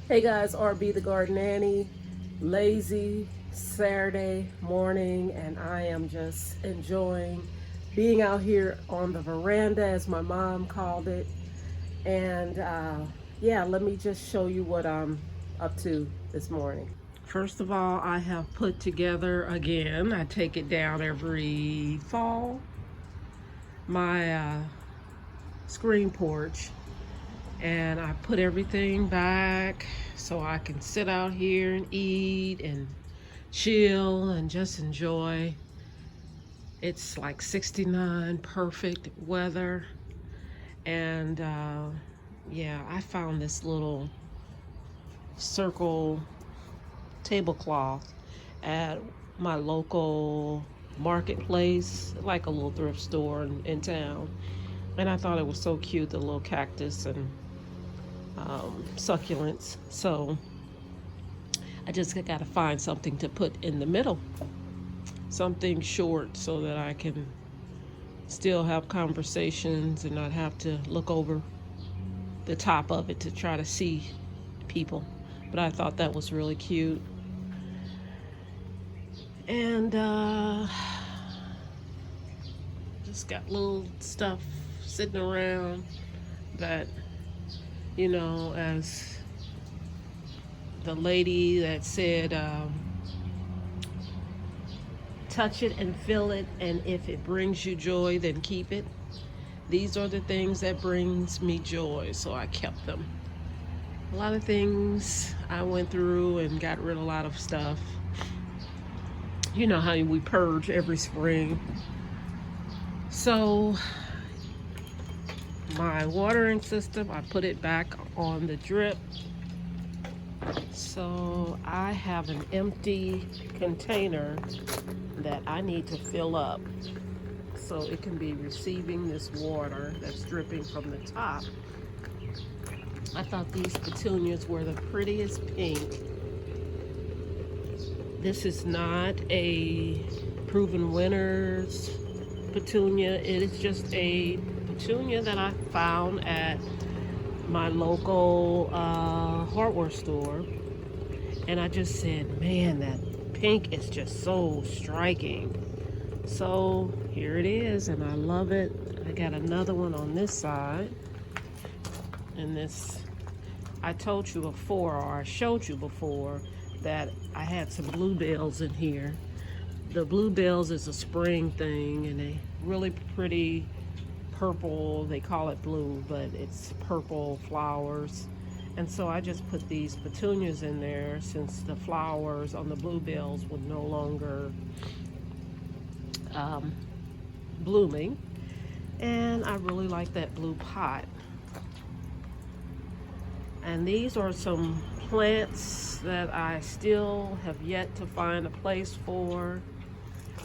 Hey guys, RB the Garden Nanny, lazy Saturday morning, and I am just enjoying being out here on the veranda, as my mom called it. And yeah, let me just show you what I'm up to this morning. First of all, I have put together again, I take it down every fall, my screen porch, and I put everything back so I can sit out here and eat and chill and just enjoy. It's like 69, perfect weather. And yeah, I found this little circle tablecloth at my local marketplace, like a little thrift store in town. And I thought it was so cute, the little cactus and succulents. So I just got to find something to put in the middle, something short so that I can still have conversations and not have to look over the top of it to try to see people. But I thought that was really cute. And just got little stuff sitting around that, as the lady that said, touch it and feel it, and if it brings you joy, then keep it. These are the things that brings me joy, so I kept them. A lot of things I went through and got rid of a lot of stuff. You know how we purge every spring. So my watering system, I put it back on the drip. So I have an empty container that I need to fill up so it can be receiving this water that's dripping from the top. I thought these petunias were the prettiest pink. This is not a proven winners petunia. It is just a petunia that I found at my local hardware store. And I just said, man, that pink is just so striking. So here it is, and I love it. I got another one on this side. And this, I told you before, or I showed you before, that I had some bluebells in here. The bluebells is a spring thing, and they really pretty purple. They call it blue, but it's purple flowers. And so I just put these petunias in there since the flowers on the bluebells would no longer blooming. And I really like that blue pot. And these are some plants that I still have yet to find a place for.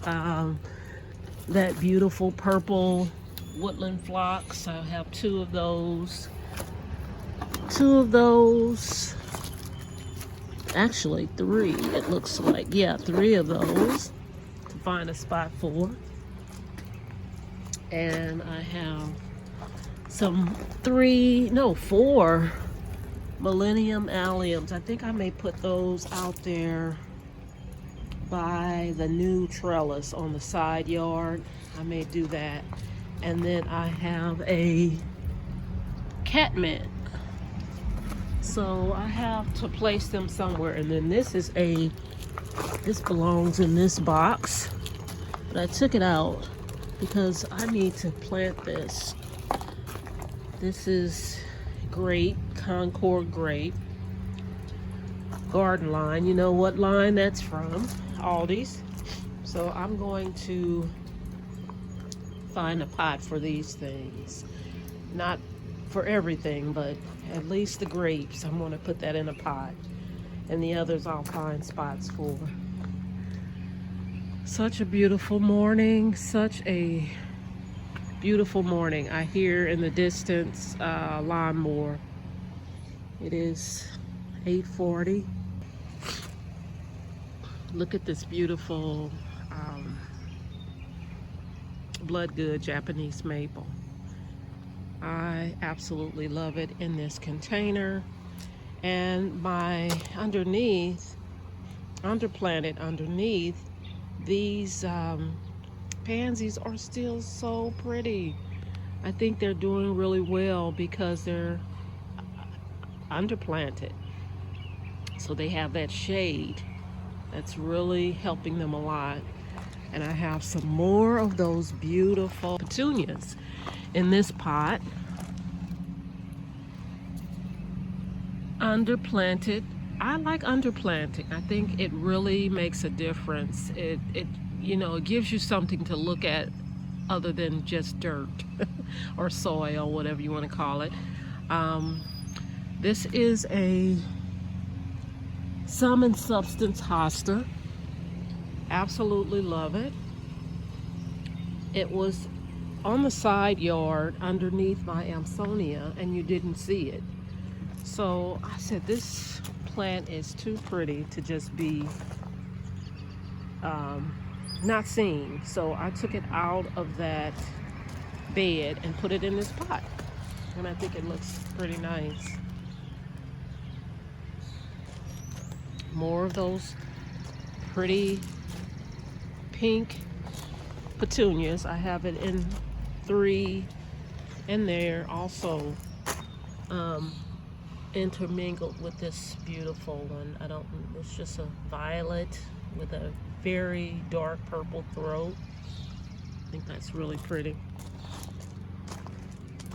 That beautiful purple woodland phlox, I have two of those. Actually three, it looks like. Yeah, three of those to find a spot for. And I have four Millennium Alliums. I think I may put those out there by the new trellis on the side yard. I may do that. And then I have a catmint. So I have to place them somewhere. And then this belongs in this box. But I took it out because I need to plant this. This is grape, Concord grape, garden line. You know what line that's from? Aldi's. So I'm going to find a pot for these things. Not for everything, but at least the grapes. I'm going to put that in a pot. And the others I'll find spots for. Such a beautiful morning. Such a beautiful morning. I hear in the distance lawnmower. It is 8:40. Look at this beautiful bloodgood Japanese maple. I absolutely love it in this container. And my underplanted underneath, these pansies are still so pretty. I think they're doing really well because they're underplanted. So they have that shade that's really helping them a lot. And I have some more of those beautiful petunias in this pot. Underplanted. I like underplanting. I think it really makes a difference. It it gives you something to look at other than just dirt or soil, whatever you want to call it. This is a Sum and Substance hosta. Absolutely love it. It was on the side yard underneath my Amsonia and you didn't see it. So I said, this plant is too pretty to just be not seen. So I took it out of that bed and put it in this pot. And I think it looks pretty nice. More of those pretty pink petunias. I have it in 3 in there also. Intermingled with this beautiful one. It's just a violet with a very dark purple throat. I think that's really pretty.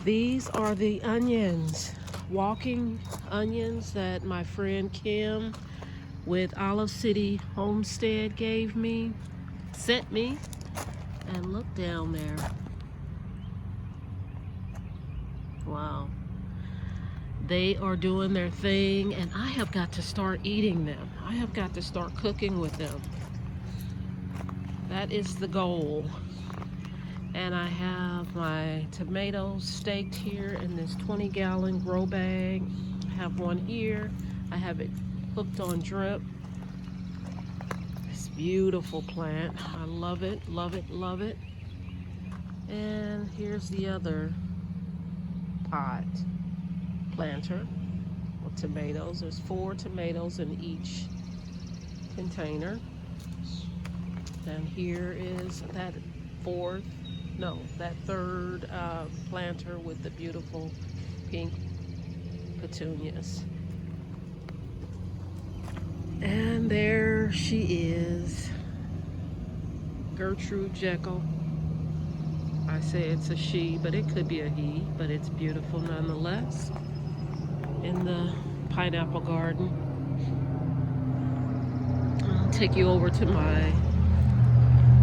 These are the onions, walking onions that my friend Kim with Olive City Homestead sent me. And look down there. Wow. They are doing their thing, and I have got to start eating them. I have got to start cooking with them. That is the goal. And I have my tomatoes staked here in this 20-gallon grow bag. I have one here. I have it hooked on drip. This beautiful plant. I love it, love it, love it. And here's the other pot planter of tomatoes. There's 4 tomatoes in each container. And here is that third planter with the beautiful pink petunias. And there she is, Gertrude Jekyll. I say it's a she, but it could be a he, but it's beautiful nonetheless. In the pineapple garden. I'll take you over to my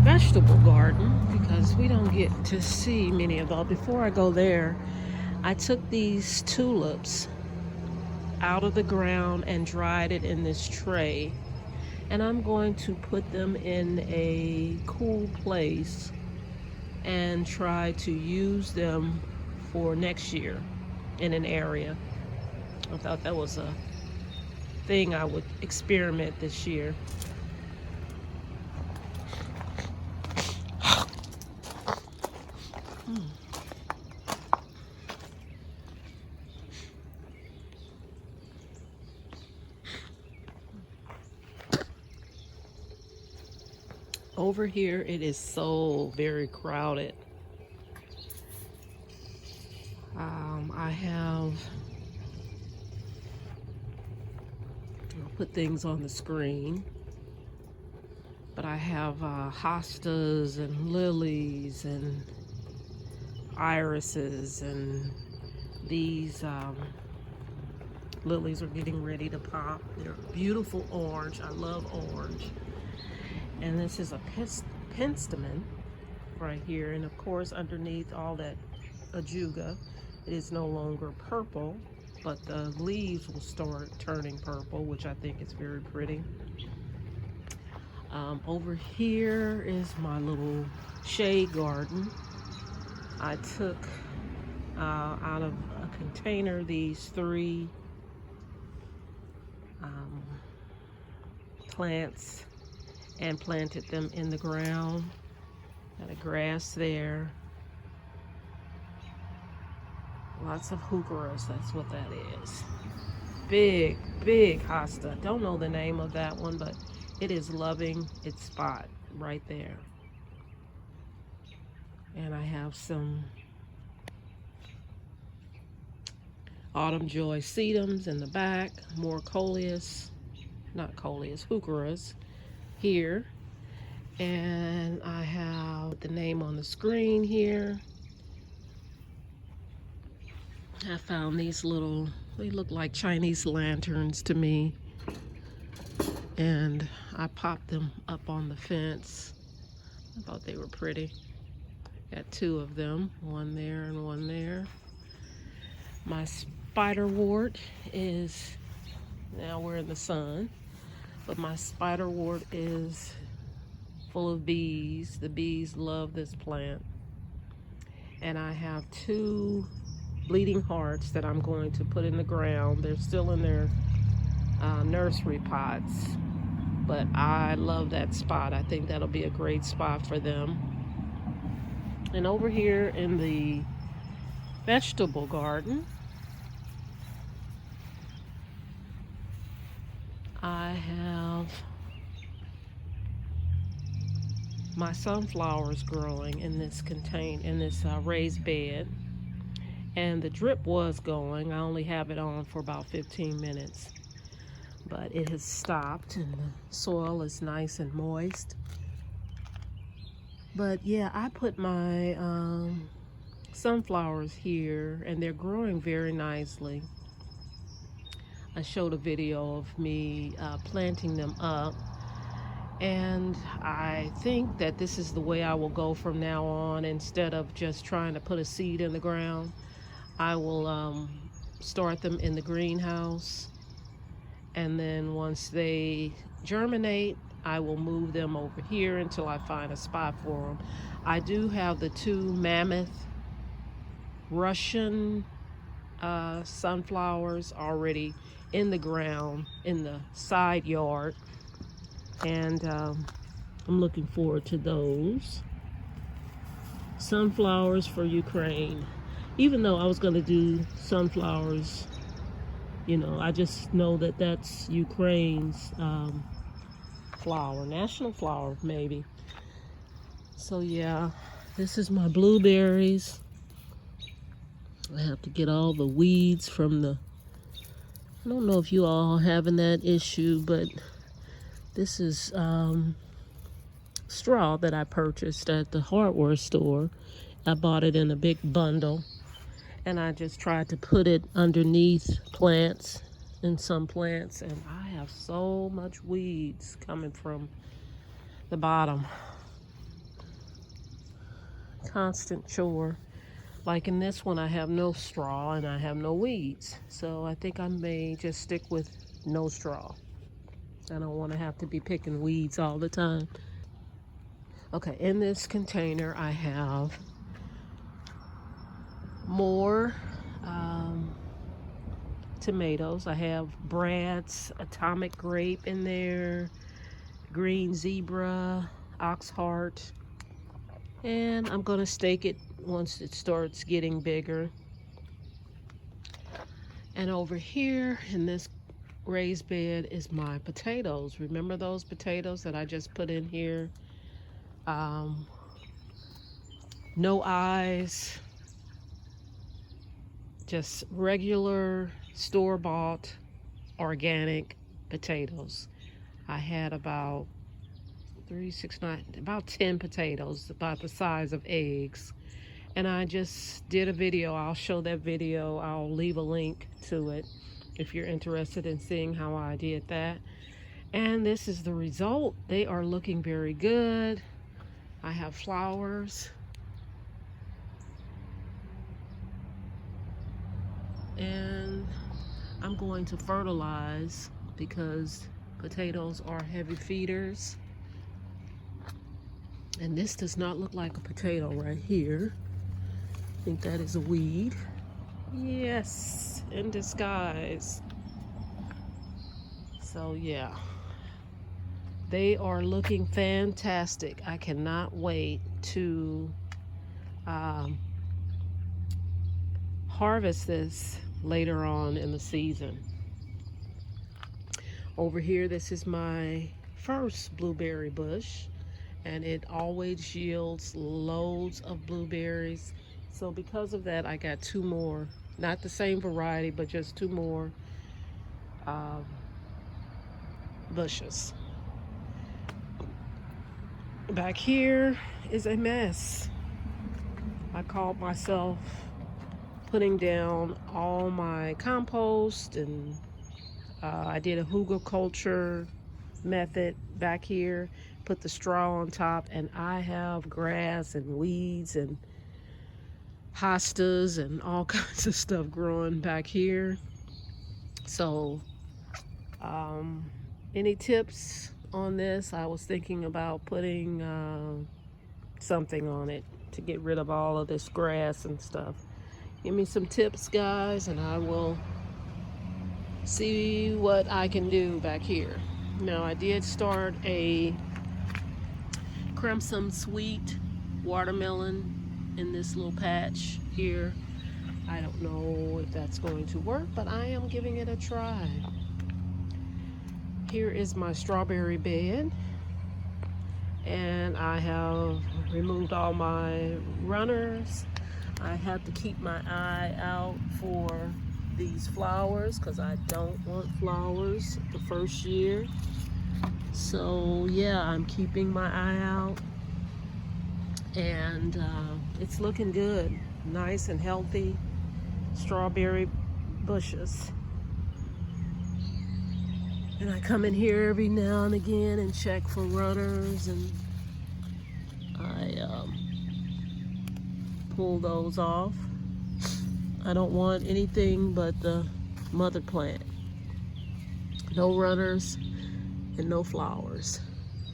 vegetable garden because we don't get to see many of those. Before I go there, I took these tulips out of the ground and dried it in this tray, and I'm going to put them in a cool place and try to use them for next year in an area. I thought that was a thing I would experiment this year. Over here, it is so very crowded. I'll put things on the screen, but I have hostas and lilies and irises, and these lilies are getting ready to pop. They're beautiful orange. I love orange. And this is a penstemon right here, and of course underneath all that ajuga, it is no longer purple, but the leaves will start turning purple, which I think is very pretty. Over here is my little shade garden. I took out of a container these 3 plants and planted them in the ground. Got a grass there. Lots of heucheras, that's what that is. big, big hosta. Don't know the name of that one, but it is loving its spot right there. And I have some autumn joy sedums in the back, more coleus, not coleus, heucheras here. And I have the name on the screen here. I found these little, they look like Chinese lanterns to me. And I popped them up on the fence. I thought they were pretty. Got two of them, one there and one there. My spiderwort is, now we're in the sun, but my spiderwort is full of bees. The bees love this plant. And I have two bleeding hearts that I'm going to put in the ground. They're still in their nursery pots, but I love that spot. I think that'll be a great spot for them. And over here in the vegetable garden, I have my sunflowers growing in this raised bed. And the drip was going. I only have it on for about 15 minutes. But it has stopped and the soil is nice and moist. But yeah, I put my sunflowers here and they're growing very nicely. I showed a video of me planting them up, and I think that this is the way I will go from now on. Instead of just trying to put a seed in the ground, I will start them in the greenhouse, and then once they germinate, I will move them over here until I find a spot for them. I do have the two mammoth Russian sunflowers already in the ground in the side yard, and I'm looking forward to those. Sunflowers for Ukraine. Even though I was going to do sunflowers, you know, I just know that that's Ukraine's flower, national flower maybe. So yeah, this is my blueberries. I have to get all the weeds from the, I don't know if you all having that issue, but this is straw that I purchased at the hardware store. I bought it in a big bundle, and I just tried to put it underneath plants, in some plants, and I have so much weeds coming from the bottom. Constant chore. Like in this one, I have no straw and I have no weeds. So I think I may just stick with no straw. I don't want to have to be picking weeds all the time. Okay, in this container, I have more tomatoes. I have Brad's Atomic Grape in there, Green Zebra, Oxheart, and I'm going to stake it once it starts getting bigger. And over here in this raised bed is my potatoes. Remember those potatoes that I just put in here? No eyes, just regular store-bought organic potatoes. I had about 3, 6, 9, about 10 potatoes, about the size of eggs. And I just did a video. I'll show that video. I'll leave a link to it if you're interested in seeing how I did that. And this is the result. They are looking very good. I have flowers. And I'm going to fertilize because potatoes are heavy feeders. And this does not look like a potato right here. I think that is a weed. Yes, in disguise. So yeah, they are looking fantastic. I cannot wait to harvest this later on in the season. Over here, this is my first blueberry bush, and it always yields loads of blueberries. So because of that, I got two more, not the same variety, but just two more um, bushes. Back here is a mess. I called myself putting down all my compost, and I did a hugelkultur method back here, put the straw on top, and I have grass and weeds and hostas and all kinds of stuff growing back here. So um, any tips on this? I was thinking about putting something on it to get rid of all of this grass and stuff. Give me some tips, guys, and I will see what I can do back here. Now, I did start a crimson sweet watermelon in this little patch here. I don't know if that's going to work, but I am giving it a try. Here is my strawberry bed, and I have removed all my runners. I have to keep my eye out for these flowers because I don't want flowers the first year. So yeah, I'm keeping my eye out, and it's looking good. Nice and healthy strawberry bushes. And I come in here every now and again and check for runners, and I pull those off. I don't want anything but the mother plant. No runners and no flowers.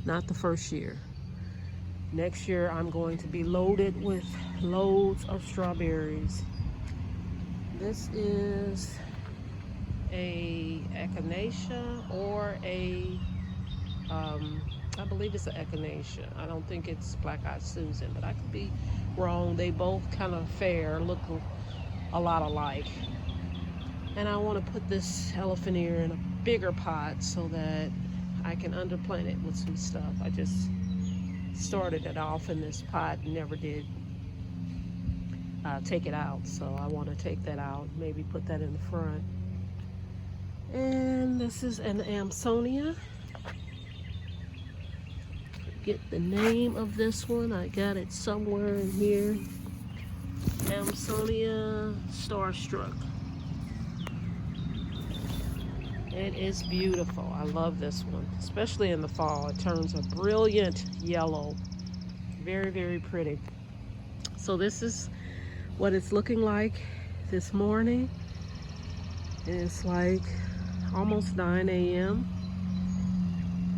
Not the first year. Next year I'm going to be loaded with loads of strawberries. This is a echinacea or a I believe it's an echinacea. I don't think it's black-eyed Susan, but I could be wrong. They both kind of look a lot alike. And I want to put this elephant ear in a bigger pot so that I can underplant it with some stuff. I just started it off in this pot and never did take it out. So I want to take that out, maybe put that in the front. And this is an Amsonia. Get the name of this one. I got it somewhere in here. Amsonia Starstruck. It is beautiful. I love this one, especially in the fall. It turns a brilliant yellow. Very, very pretty. So this is what it's looking like this morning. It's like almost 9 a.m.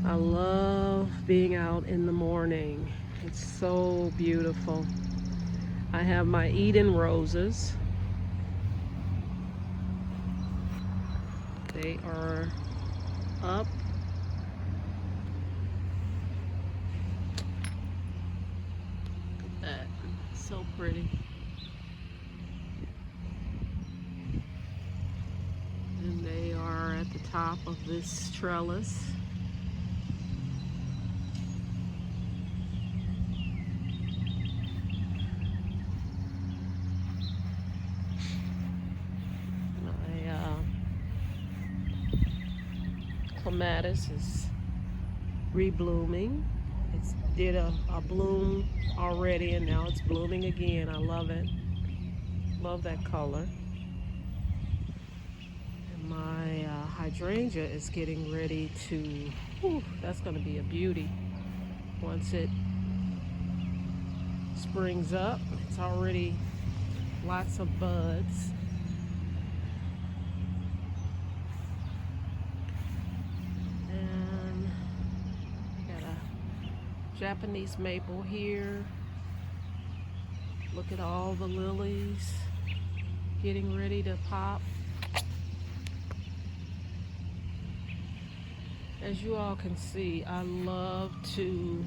I love being out in the morning. It's so beautiful. I have my Eden roses. They are up. Look at that. So pretty. And they are at the top of this trellis. Clematis is reblooming. It's did a bloom already, and now it's blooming again. I love it. Love that color. And my hydrangea is getting ready to, that's going to be a beauty once it springs up. It's already lots of buds. Japanese maple here. Look at all the lilies getting ready to pop. As you all can see, I love to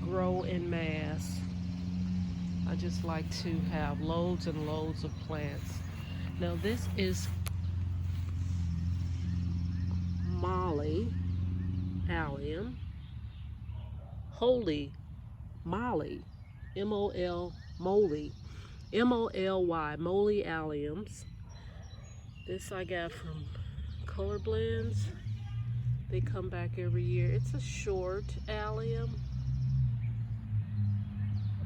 grow in mass. I just like to have loads and loads of plants. Now this is Allium, Holy Molly, Moly, MOLY, Moly Alliums. This I got from Color Blends. They come back every year. It's a short allium,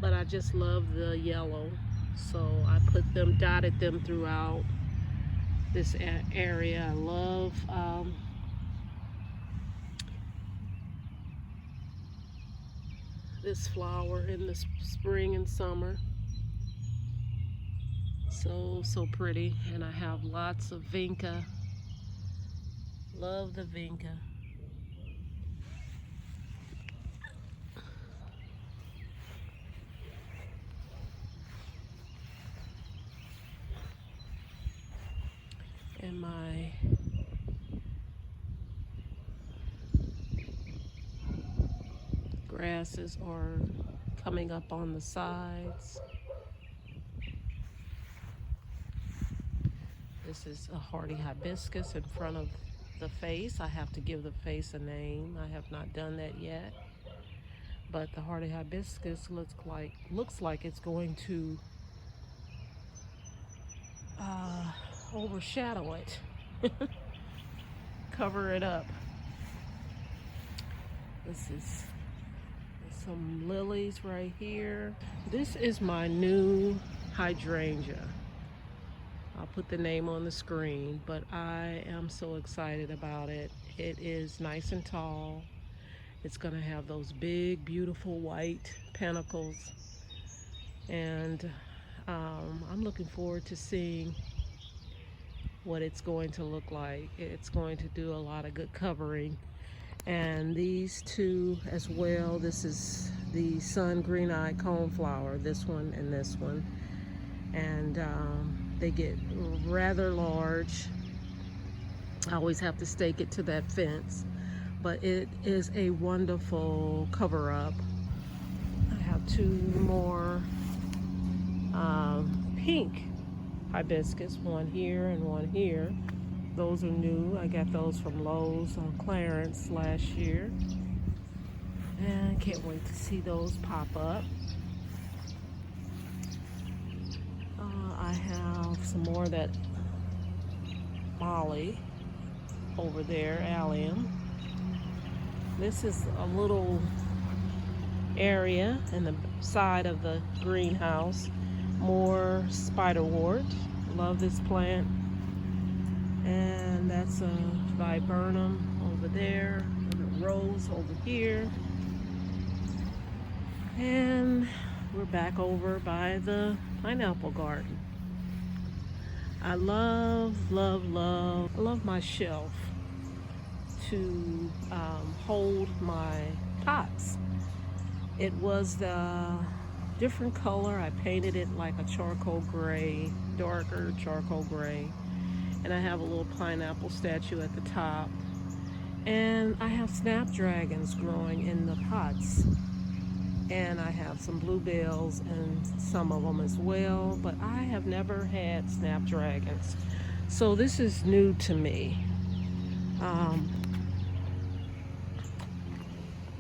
but I just love the yellow. So I dotted them throughout this area. I love this flower in the spring and summer. So pretty. And I have lots of vinca. Love the vinca. And my grasses are coming up on the sides. This is a hardy hibiscus in front of the face. I have to give the face a name. I have not done that yet. But the hardy hibiscus looks like it's going to overshadow it, cover it up. This is some lilies right here. This is my new hydrangea. I'll put the name on the screen, but I am so excited about it. It is nice and tall. It's gonna have those big, beautiful white panicles. And I'm looking forward to seeing what it's going to look like. It's going to do a lot of good covering. And these two as well. This is the sun green-eyed coneflower, this one and this one. And they get rather large. I always have to stake it to that fence, but it is a wonderful cover-up. I have two more pink hibiscus, one here and one here. Those are new. I got those from Lowe's on clearance last year. And can't wait to see those pop up. I have some more of that Molly over there, Allium. This is a little area in the side of the greenhouse. More spiderwort. Love this plant. And that's a viburnum over there, and a rose over here. And we're back over by the pineapple garden. I love my shelf to hold my pots. It was the different color. I painted it like a charcoal gray, darker charcoal gray. And I have a little pineapple statue at the top. And I have snapdragons growing in the pots. And I have some bluebells and some of them as well, but I have never had snapdragons. So this is new to me.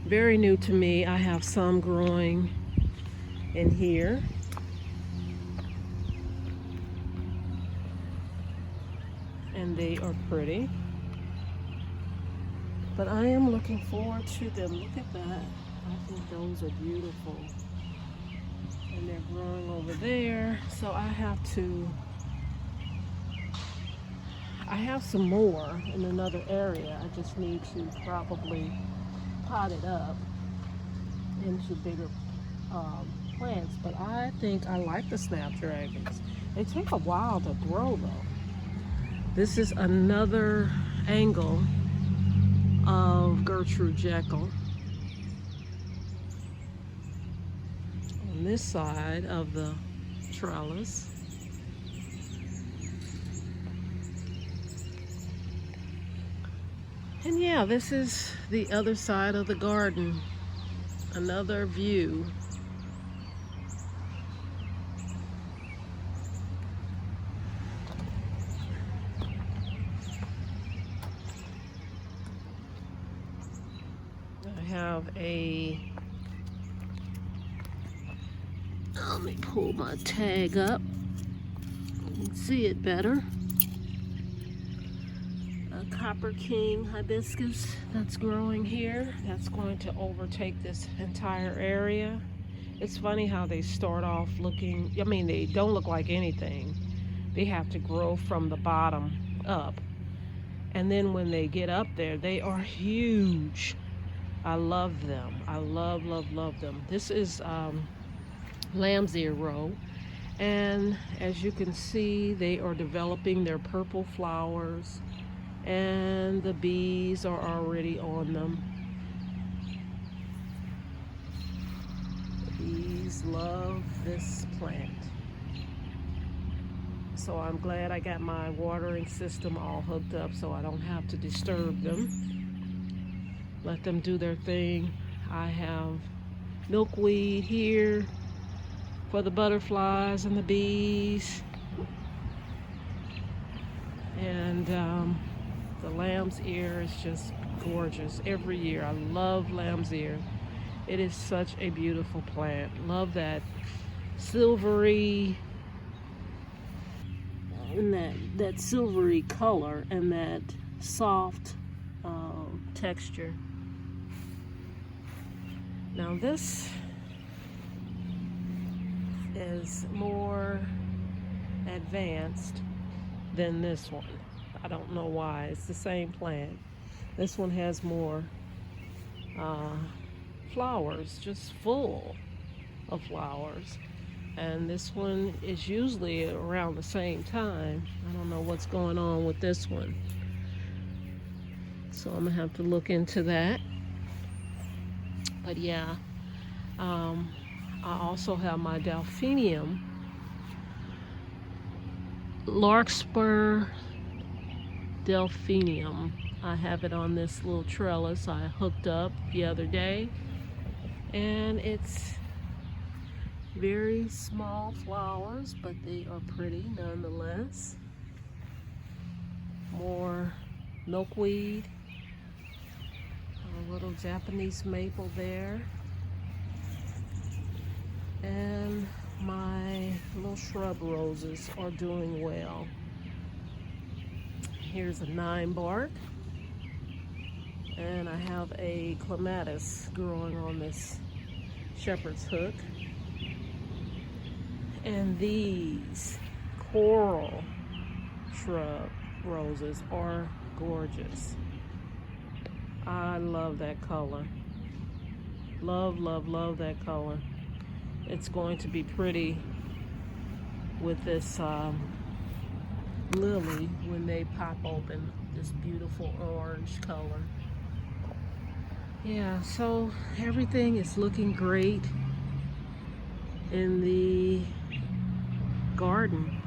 Very new to me. I have some growing in here. And they are pretty. But I am looking forward to them. Look at that. I think those are beautiful. And they're growing over there. So I have some more in another area. I just need to probably pot it up into bigger plants. But I think I like the snapdragons. They take a while to grow though. This is another angle of Gertrude Jekyll. On this side of the trellis. And yeah, this is the other side of the garden. Another view. I have a, let me pull my tag up. You can see it better. A Copper King hibiscus that's growing here. That's going to overtake this entire area. It's funny how they start off looking, I mean, they don't look like anything. They have to grow from the bottom up. And then when they get up there, they are huge. I love them. I love, love, love them. This is lamb's ear row. And as you can see, they are developing their purple flowers. And the bees are already on them. The bees love this plant. So I'm glad I got my watering system all hooked up so I don't have to disturb them. Let them do their thing. I have milkweed here for the butterflies and the bees. And the lamb's ear is just gorgeous every year. I love lamb's ear. It is such a beautiful plant. Love that silvery and that silvery color and that soft texture. Now this is more advanced than this one. I don't know why. It's the same plant. This one has more flowers, just full of flowers. And this one is usually around the same time. I don't know what's going on with this one. So I'm gonna have to look into that. But yeah, I also have my delphinium, larkspur delphinium. I have it on this little trellis I hooked up the other day, and it's very small flowers, but they are pretty nonetheless. More milkweed, a little Japanese maple there, and my little shrub roses are doing well. Here's a 9-bark, and I have a clematis growing on this shepherd's hook. And these coral shrub roses are gorgeous. I love that color. Love, love, love that color. It's going to be pretty with this lily when they pop open, this beautiful orange color. Yeah, so everything is looking great in the garden.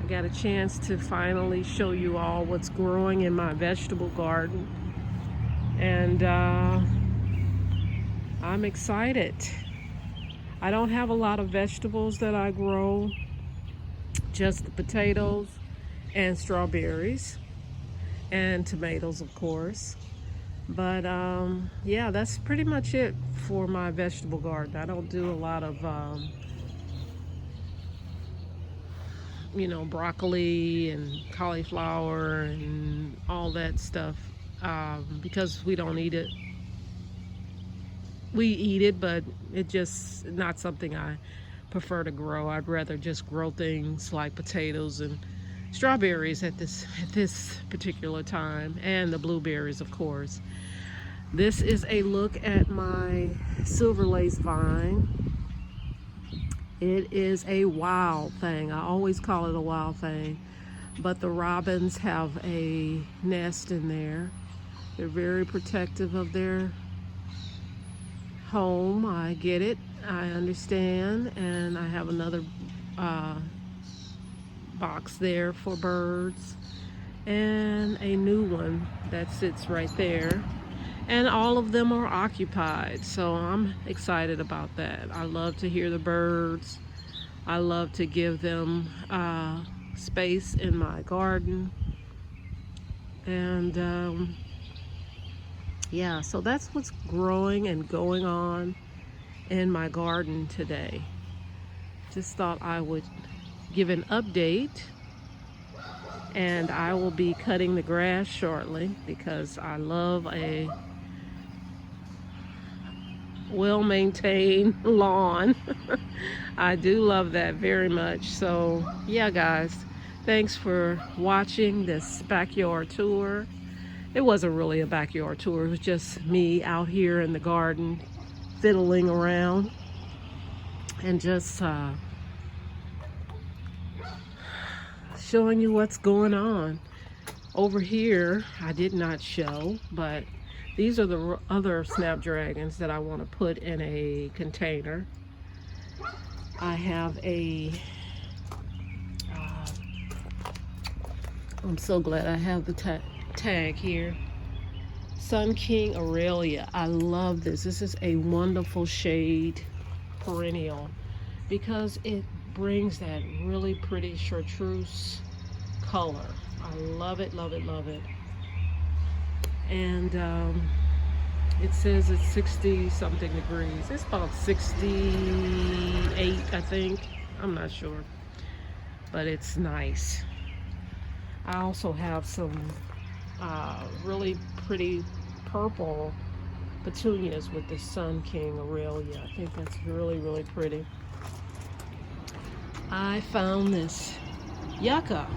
I got a chance to finally show you all what's growing in my vegetable garden, and I'm excited. I don't have a lot of vegetables that I grow, just the potatoes and strawberries and tomatoes, of course. But yeah, that's pretty much it for my vegetable garden. I don't do a lot of broccoli and cauliflower and all that stuff because we don't eat it. We eat it, but it's just not something I prefer to grow. I'd rather just grow things like potatoes and strawberries at this particular time, and the blueberries, of course. This is a look at my silver lace vine. It is a wild thing. I always call it a wild thing, but the robins have a nest in there. They're very protective of their home. I get it. I understand. And I have another box there for birds, and a new one that sits right there. And all of them are occupied, so I'm excited about that. I love to hear the birds. I love to give them space in my garden. And yeah, so that's what's growing and going on in my garden today. Just thought I would give an update, and I will be cutting the grass shortly because I love a well-maintained lawn. I do love that very much. So yeah, guys, thanks for watching this backyard tour. It wasn't really a backyard tour, it was just me out here in the garden fiddling around and just showing you what's going on. Over here, I did not show, but these are the other snapdragons that I want to put in a container. I have a, I'm so glad I have the tag here. Sun King Aurelia. I love this. This is a wonderful shade perennial because it brings that really pretty chartreuse color. I love it, love it, love it. And it says it's 60 something degrees. It's about 68, I think. I'm not sure, but it's nice. I also have some really pretty purple petunias with the Sun King Aurelia. I think that's really, really pretty. I found this yucca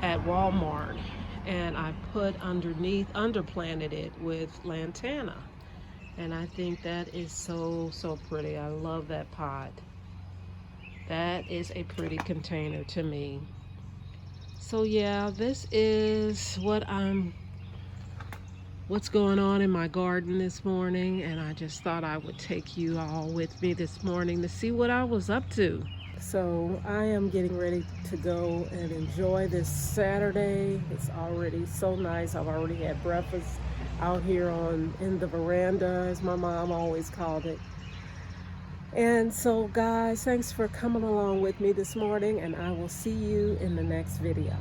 at Walmart, and I put underplanted it with lantana, and I think that is so pretty. I love that pot. That is a pretty container to me. So yeah, this is what's going on in my garden this morning, and I just thought I would take you all with me this morning to see what I was up to. So I am getting ready to go and enjoy this Saturday. It's already so nice. I've already had breakfast out here in the veranda, as my mom always called it. And so guys, thanks for coming along with me this morning, and I will see you in the next video.